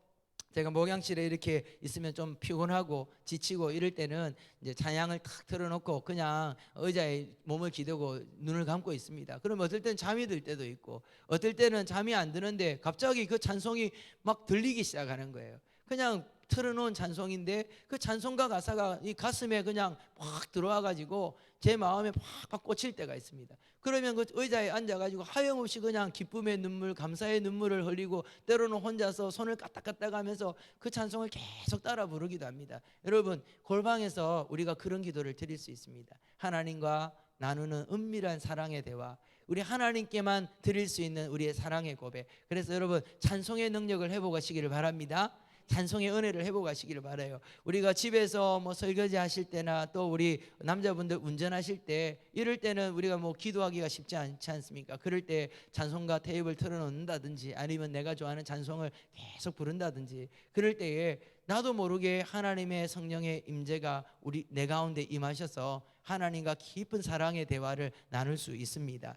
A: 제가 목양실에 이렇게 있으면 좀 피곤하고 지치고 이럴 때는 이제 찬양을 탁 틀어놓고 그냥 의자에 몸을 기대고 눈을 감고 있습니다. 그럼 어떨 때는 잠이 들 때도 있고, 어떨 때는 잠이 안 드는데 갑자기 그 찬송이 막 들리기 시작하는 거예요. 그냥 틀어놓은 찬송인데 그 찬송가 가사가 이 가슴에 그냥 확 들어와가지고 제 마음에 팍팍 꽂힐 때가 있습니다. 그러면 그 의자에 앉아가지고 하염없이 그냥 기쁨의 눈물, 감사의 눈물을 흘리고, 때로는 혼자서 손을 까딱까딱 하면서 그 찬송을 계속 따라 부르기도 합니다. 여러분, 골방에서 우리가 그런 기도를 드릴 수 있습니다. 하나님과 나누는 은밀한 사랑의 대화, 우리 하나님께만 드릴 수 있는 우리의 사랑의 고백. 그래서 여러분, 찬송의 능력을 회복하시기를 바랍니다. 찬송의 은혜를 회복하시기를 바라요. 우리가 집에서 뭐 설거지 하실 때나 또 우리 남자분들 운전하실 때, 이럴 때는 우리가 뭐 기도하기가 쉽지 않지 않습니까? 그럴 때 찬송가 테이프를 틀어놓는다든지 아니면 내가 좋아하는 찬송을 계속 부른다든지, 그럴 때에 나도 모르게 하나님의 성령의 임재가 우리 내 가운데 임하셔서 하나님과 깊은 사랑의 대화를 나눌 수 있습니다.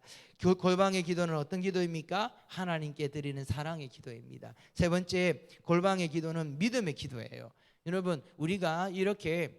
A: 골방의 기도는 어떤 기도입니까? 하나님께 드리는 사랑의 기도입니다. 세 번째, 골방의 기도는 믿음의 기도예요. 여러분, 우리가 이렇게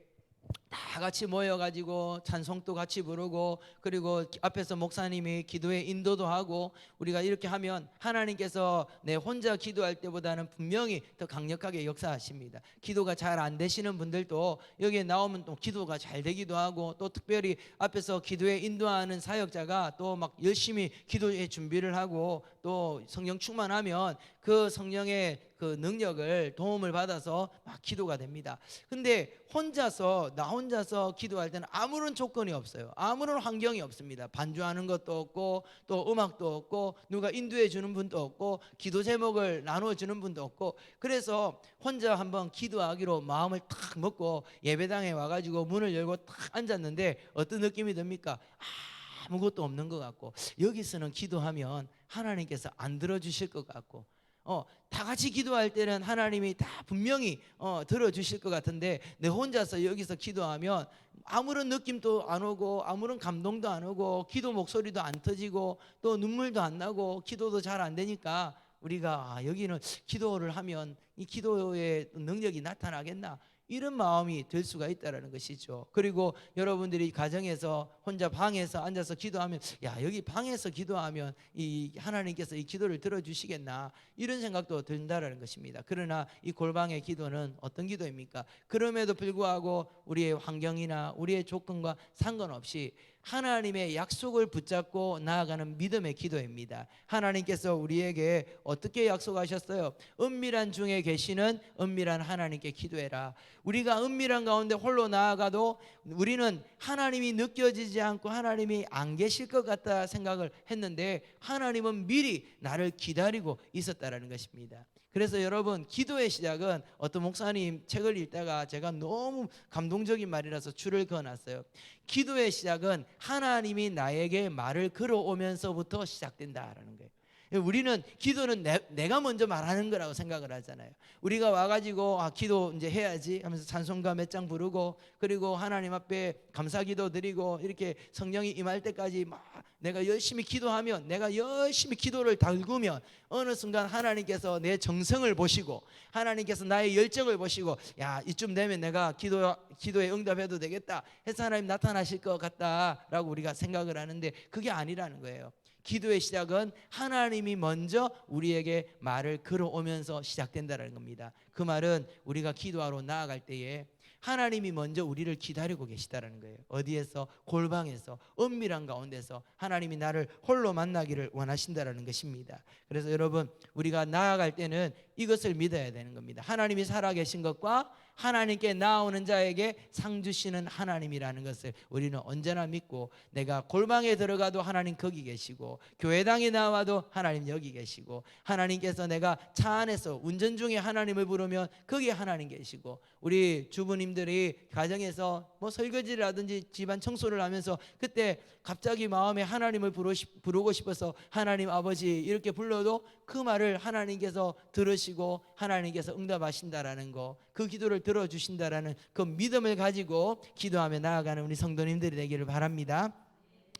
A: 다 같이 모여가지고 찬송도 같이 부르고, 그리고 앞에서 목사님이 기도에 인도도 하고, 우리가 이렇게 하면 하나님께서 내 혼자 기도할 때보다는 분명히 더 강력하게 역사하십니다. 기도가 잘 안 되시는 분들도 여기에 나오면 또 기도가 잘 되기도 하고, 또 특별히 앞에서 기도에 인도하는 사역자가 또 막 열심히 기도의 준비를 하고 또 성령 충만하면 그 성령의 그 능력을 도움을 받아서 막 기도가 됩니다. 근데 나 혼자서 기도할 때는 아무런 조건이 없어요. 아무런 환경이 없습니다. 반주하는 것도 없고, 또 음악도 없고, 누가 인도해 주는 분도 없고, 기도 제목을 나누어 주는 분도 없고, 그래서 혼자 한번 기도하기로 마음을 탁 먹고 예배당에 와가지고 문을 열고 탁 앉았는데 어떤 느낌이 듭니까? 아무것도 없는 것 같고, 여기서는 기도하면 하나님께서 안 들어주실 것 같고, 다 같이 기도할 때는 하나님이 다 분명히 들어주실 것 같은데, 내 혼자서 여기서 기도하면 아무런 느낌도 안 오고 아무런 감동도 안 오고 기도 목소리도 안 터지고 또 눈물도 안 나고 기도도 잘 안 되니까, 우리가 여기는 기도를 하면 이 기도의 능력이 나타나겠나, 이런 마음이 들 수가 있다는 것이죠. 그리고 여러분들이 가정에서 혼자 방에서 앉아서 기도하면, 여기 방에서 기도하면 이 하나님께서 이 기도를 들어주시겠나, 이런 생각도 든다는 것입니다. 그러나 이 골방의 기도는 어떤 기도입니까? 그럼에도 불구하고 우리의 환경이나 우리의 조건과 상관없이 하나님의 약속을 붙잡고 나아가는 믿음의 기도입니다. 하나님께서 우리에게 어떻게 약속하셨어요? 은밀한 중에 계시는 은밀한 하나님께 기도해라. 우리가 은밀한 가운데 홀로 나아가도 우리는 하나님이 느껴지지 않고 하나님이 안 계실 것 같다 생각을 했는데, 하나님은 미리 나를 기다리고 있었다는 것입니다. 그래서 여러분, 기도의 시작은, 어떤 목사님 책을 읽다가 제가 너무 감동적인 말이라서 줄을 그어놨어요. 기도의 시작은 하나님이 나에게 말을 걸어오면서부터 시작된다라는 거예요. 우리는 기도는 내가 먼저 말하는 거라고 생각을 하잖아요. 우리가 와가지고 기도 이제 해야지 하면서 찬송가 몇 장 부르고, 그리고 하나님 앞에 감사기도 드리고, 이렇게 성령이 임할 때까지 막 내가 열심히 기도하면, 내가 열심히 기도를 달구면 어느 순간 하나님께서 내 정성을 보시고, 하나님께서 나의 열정을 보시고, 이쯤 되면 내가 기도에 응답해도 되겠다 해서 하나님 나타나실 것 같다라고 우리가 생각을 하는데, 그게 아니라는 거예요. 기도의 시작은 하나님이 먼저 우리에게 말을 걸어오면서 시작된다는 겁니다. 그 말은 우리가 기도하러 나아갈 때에 하나님이 먼저 우리를 기다리고 계시다는 거예요. 어디에서? 골방에서, 은밀한 가운데서 하나님이 나를 홀로 만나기를 원하신다는 것입니다. 그래서 여러분, 우리가 나아갈 때는 이것을 믿어야 되는 겁니다. 하나님이 살아계신 것과 하나님께 나오는 자에게 상 주시는 하나님이라는 것을 우리는 언제나 믿고, 내가 골방에 들어가도 하나님 거기 계시고, 교회당에 나와도 하나님 여기 계시고, 하나님께서 내가 차 안에서 운전 중에 하나님을 부르면 거기에 하나님 계시고, 우리 주부님들이 가정에서 뭐 설거지라든지 집안 청소를 하면서 그때 갑자기 마음에 하나님을 부르고 싶어서 하나님 아버지 이렇게 불러도 그 말을 하나님께서 들으시고 하나님께서 응답하신다라는 거, 그 기도를 들어주신다라는 그 믿음을 가지고 기도하며 나아가는 우리 성도님들이 되기를 바랍니다.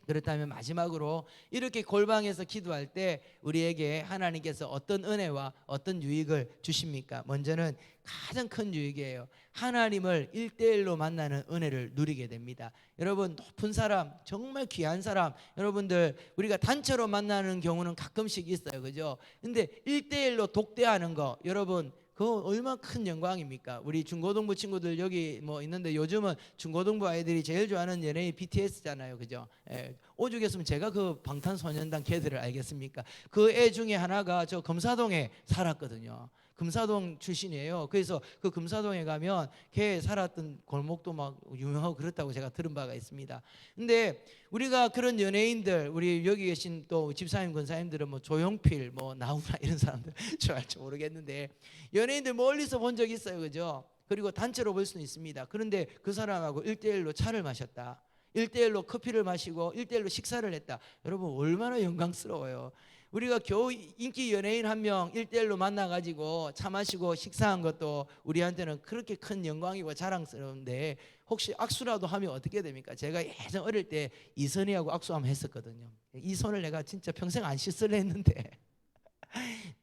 A: 그렇다면 마지막으로 이렇게 골방에서 기도할 때 우리에게 하나님께서 어떤 은혜와 어떤 유익을 주십니까? 먼저는 가장 큰 유익이에요. 하나님을 1대1로 만나는 은혜를 누리게 됩니다. 여러분, 높은 사람, 정말 귀한 사람, 여러분들 우리가 단체로 만나는 경우는 가끔씩 있어요, 그죠? 근데 1대1로 독대하는 거, 여러분 그거 얼마나 큰 영광입니까? 우리 중고등부 친구들 여기 뭐 있는데 요즘은 중고등부 아이들이 제일 좋아하는 연예인 BTS잖아요, 그죠? 예. 오죽했으면 제가 그 방탄소년단 걔들을 알겠습니까? 그 애 중에 하나가 저 금사동에 살았거든요. 금사동 출신이에요. 그래서 그 금사동에 가면 걔 살았던 골목도 막 유명하고 그렇다고 제가 들은 바가 있습니다. 근데 우리가 그런 연예인들, 우리 여기 계신 또 집사님 권사님들은 뭐 조용필, 뭐 나훈아 이런 사람들 좋아할지 모르겠는데 연예인들 멀리서 본 적 있어요, 그죠? 그리고 단체로 볼 수는 있습니다. 그런데 그 사람하고 1대1로 차를 마셨다, 1대1로 커피를 마시고 1대1로 식사를 했다. 여러분 얼마나 영광스러워요. 우리가 겨우 인기 연예인 한 명 1대1로 만나가지고 차 마시고 식사한 것도 우리한테는 그렇게 큰 영광이고 자랑스러운데, 혹시 악수라도 하면 어떻게 됩니까? 제가 예전 어릴 때 이선희하고 악수 한번 했었거든요. 이 손을 내가 진짜 평생 안 씻을래 했는데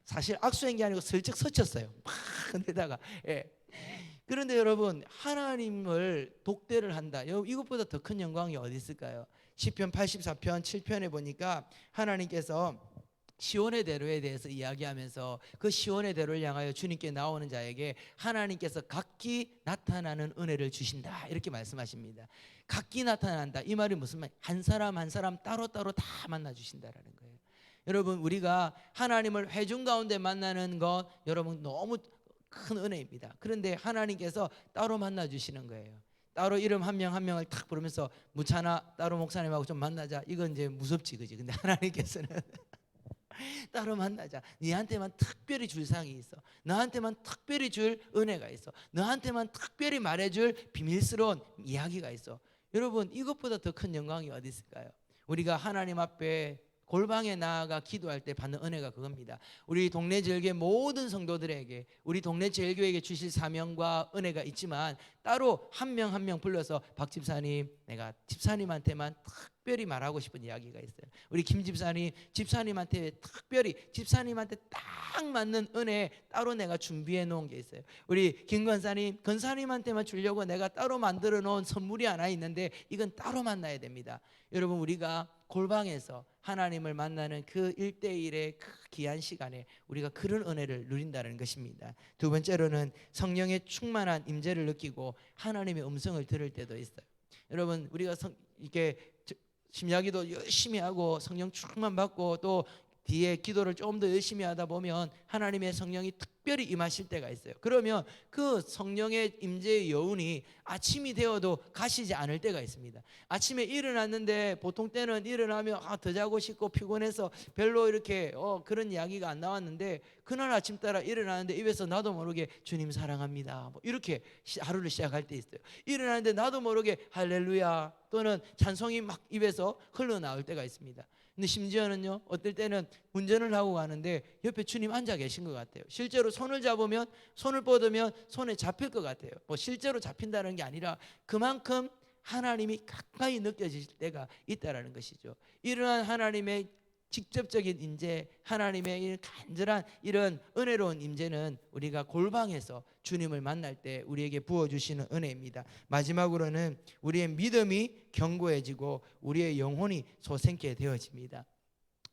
A: 사실 악수한 게 아니고 슬쩍 스쳤어요. 막 흔들다가. 예. 그런데 여러분, 하나님을 독대를 한다, 이것보다 더 큰 영광이 어디 있을까요? 시편 84편 7편에 보니까 하나님께서 시온의 대로에 대해서 이야기하면서 그 시온의 대로를 향하여 주님께 나오는 자에게 하나님께서 각기 나타나는 은혜를 주신다, 이렇게 말씀하십니다. 각기 나타난다, 이 말이 무슨 말? 한 사람 한 사람 따로따로 다 만나 주신다라는 거예요. 여러분, 우리가 하나님을 회중 가운데 만나는 것, 여러분 너무 큰 은혜입니다. 그런데 하나님께서 따로 만나 주시는 거예요. 따로 이름 한 명 한 명을 탁 부르면서 무차나 따로 목사님하고 좀 만나자, 이건 이제 무섭지, 그지? 근데 하나님께서는 따로 만나자, 너한테만 특별히 줄 상이 있어, 너한테만 특별히 줄 은혜가 있어, 너한테만 특별히 말해줄 비밀스러운 이야기가 있어. 여러분, 이것보다 더 큰 영광이 어디 있을까요? 우리가 하나님 앞에 골방에 나아가 기도할 때 받는 은혜가 그겁니다. 우리 동네 제일교회 모든 성도들에게, 우리 동네 제일교회에게 주실 사명과 은혜가 있지만 따로 한 명 한 명 불러서 박 집사님, 내가 집사님한테만 특별히 말하고 싶은 이야기가 있어요. 우리 김 집사님, 집사님한테 특별히, 집사님한테 딱 맞는 은혜 따로 내가 준비해 놓은 게 있어요. 우리 김 권사님, 권사님한테만 주려고 내가 따로 만들어 놓은 선물이 하나 있는데 이건 따로 만나야 됩니다. 여러분, 우리가 골방에서 하나님을 만나는 그 1대1의 그 귀한 시간에 우리가 그런 은혜를 누린다는 것입니다. 두 번째로는 성령의 충만한 임재를 느끼고 하나님의 음성을 들을 때도 있어요. 여러분, 우리가 이렇게 심야기도 열심히 하고 성령 충만 받고 또 뒤에 기도를 좀 더 열심히 하다 보면 하나님의 성령이 특별히 임하실 때가 있어요. 그러면 그 성령의 임재의 여운이 아침이 되어도 가시지 않을 때가 있습니다. 아침에 일어났는데 보통 때는 일어나면 더 자고 싶고 피곤해서 별로 이렇게 그런 이야기가 안 나왔는데, 그날 아침 따라 일어나는데 입에서 나도 모르게 주님 사랑합니다, 뭐 이렇게 하루를 시작할 때 있어요. 일어나는데 나도 모르게 할렐루야 또는 찬송이 막 입에서 흘러나올 때가 있습니다. 근데 심지어는요, 어떨 때는 운전을 하고 가는데 옆에 주님 앉아 계신 것 같아요. 실제로 손을 잡으면, 손을 뻗으면 손에 잡힐 것 같아요. 뭐 실제로 잡힌다는 게 아니라 그만큼 하나님이 가까이 느껴질 때가 있다라는 것이죠. 이러한 하나님의 직접적인 임재, 하나님의 간절한 이런 은혜로운 임재는 우리가 골방에서 주님을 만날 때 우리에게 부어주시는 은혜입니다. 마지막으로는 우리의 믿음이 견고해지고 우리의 영혼이 솟생케 되어집니다.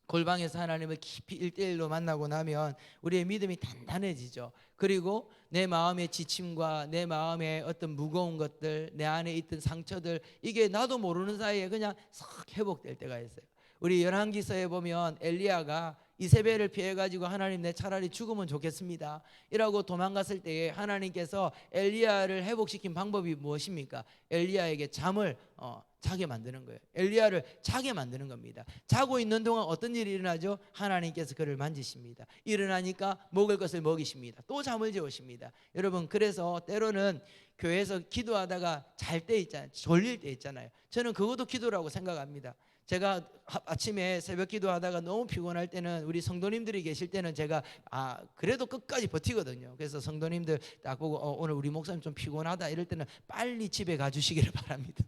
A: 골방에서 하나님을 깊이 일대일로 만나고 나면 우리의 믿음이 단단해지죠. 그리고 내 마음의 지침과 내 마음의 어떤 무거운 것들, 내 안에 있던 상처들, 이게 나도 모르는 사이에 그냥 싹 회복될 때가 있어요. 우리 열왕기서에 보면 엘리야가 이세벨을 피해가지고 하나님 내 차라리 죽으면 좋겠습니다 이라고 도망갔을 때에 하나님께서 엘리야를 회복시킨 방법이 무엇입니까? 엘리야에게 잠을 자게 만드는 거예요. 엘리야를 자게 만드는 겁니다. 자고 있는 동안 어떤 일이 일어나죠? 하나님께서 그를 만지십니다. 일어나니까 먹을 것을 먹이십니다. 또 잠을 재우십니다. 여러분, 그래서 때로는 교회에서 기도하다가 잘 때 있잖아요. 졸릴 때 있잖아요. 저는 그것도 기도라고 생각합니다. 제가 아침에 새벽 기도하다가 너무 피곤할 때는, 우리 성도님들이 계실 때는 제가 그래도 끝까지 버티거든요. 그래서 성도님들 딱 보고 오늘 우리 목사님 좀 피곤하다 이럴 때는 빨리 집에 가주시기를 바랍니다.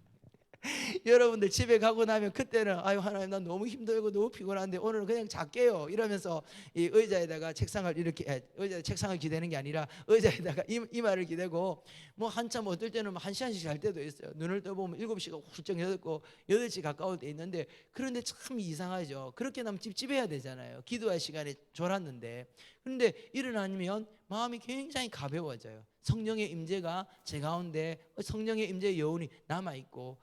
A: 여러분들 집에 가고 나면 그때는 아유 하나님 난 너무 힘들고 너무 피곤한데 오늘은 그냥 잘게요 이러면서 이 의자에다가 책상을 이렇게 의자 책상을 기대는 게 아니라 의자에다가 이마를 기대고 뭐 한참 어떨 때는 1시간씩 잘 때도 있어요. 눈을 떠보면 7시가 훌쩍 여덟고 8시 가까울 때 있는데, 그런데 참 이상하죠. 그렇게 나면 찝찝해야 되잖아요. 기도할 시간에 졸았는데. 그런데 일어나면 마음이 굉장히 가벼워져요. 성령의 임재가 제 가운데, 성령의 임재의 여운이 남아있고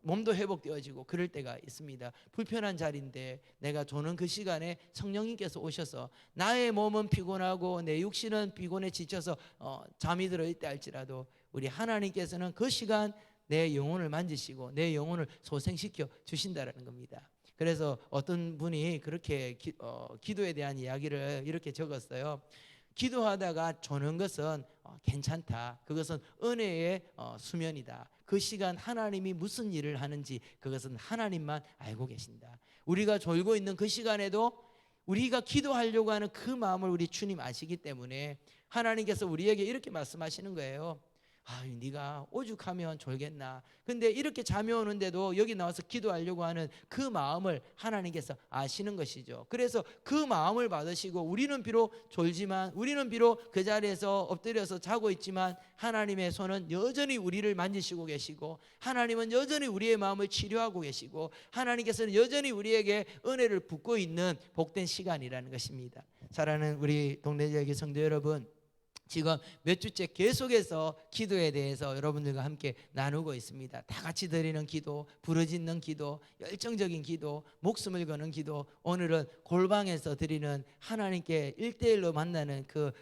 A: 몸도 회복되어지고 그럴 때가 있습니다. 불편한 자리인데 내가 조는 그 시간에 성령님께서 오셔서 나의 몸은 피곤하고 내 육신은 피곤에 지쳐서 잠이 들어있다 할지라도 우리 하나님께서는 그 시간 내 영혼을 만지시고 내 영혼을 소생시켜 주신다라는 겁니다. 그래서 어떤 분이 그렇게 기도에 대한 이야기를 이렇게 적었어요. 기도하다가 조는 것은 괜찮다. 그것은 은혜의 수면이다. 그 시간 하나님이 무슨 일을 하는지 그것은 하나님만 알고 계신다. 우리가 졸고 있는 그 시간에도 우리가 기도하려고 하는 그 마음을 우리 주님 아시기 때문에 하나님께서 우리에게 이렇게 말씀하시는 거예요. 네가 오죽하면 졸겠나. 근데 이렇게 잠이 오는데도 여기 나와서 기도하려고 하는 그 마음을 하나님께서 아시는 것이죠. 그래서 그 마음을 받으시고 우리는 비록 졸지만, 우리는 비록 그 자리에서 엎드려서 자고 있지만 하나님의 손은 여전히 우리를 만지시고 계시고, 하나님은 여전히 우리의 마음을 치료하고 계시고, 하나님께서는 여전히 우리에게 은혜를 붓고 있는 복된 시간이라는 것입니다. 사랑하는 우리 동네 지역의 성도 여러분, 지금 몇 주째 계속해서 기도에 대해서 여러분들과 함께 나누고 있습니다. 다 같이 드리는 기도, 부르짖는 기도, 열정적인 기도, 목숨을 거는 기도, 오늘은 골방에서 드리는 하나님께 1대1로 만나는 그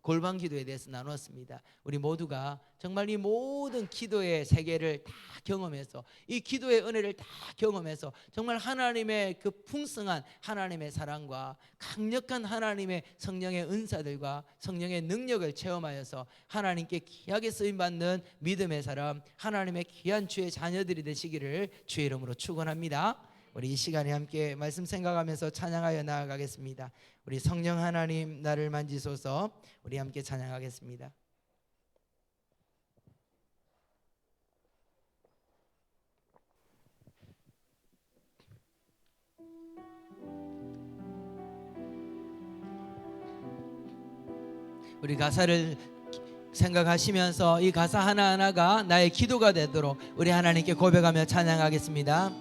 A: 골방 기도에 대해서 나누었습니다. 우리 모두가 정말 이 모든 기도의 세계를 다 경험해서, 이 기도의 은혜를 다 경험해서 정말 하나님의 그 풍성한 하나님의 사랑과 강력한 하나님의 성령의 은사들과 성령의 능력을 체험하여서 하나님께 귀하게 쓰임받는 믿음의 사람, 하나님의 귀한 주의 자녀들이 되시기를 주의 이름으로 축원합니다. 우리 이 시간에 함께 말씀 생각하면서 찬양하여 나아가겠습니다. 우리 성령 하나님 나를 만지소서. 우리 함께 찬양하겠습니다. 우리 가사를 생각하시면서 이 가사 하나하나가 나의 기도가 되도록 우리 하나님께 고백하며 찬양하겠습니다.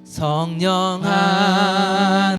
A: 성령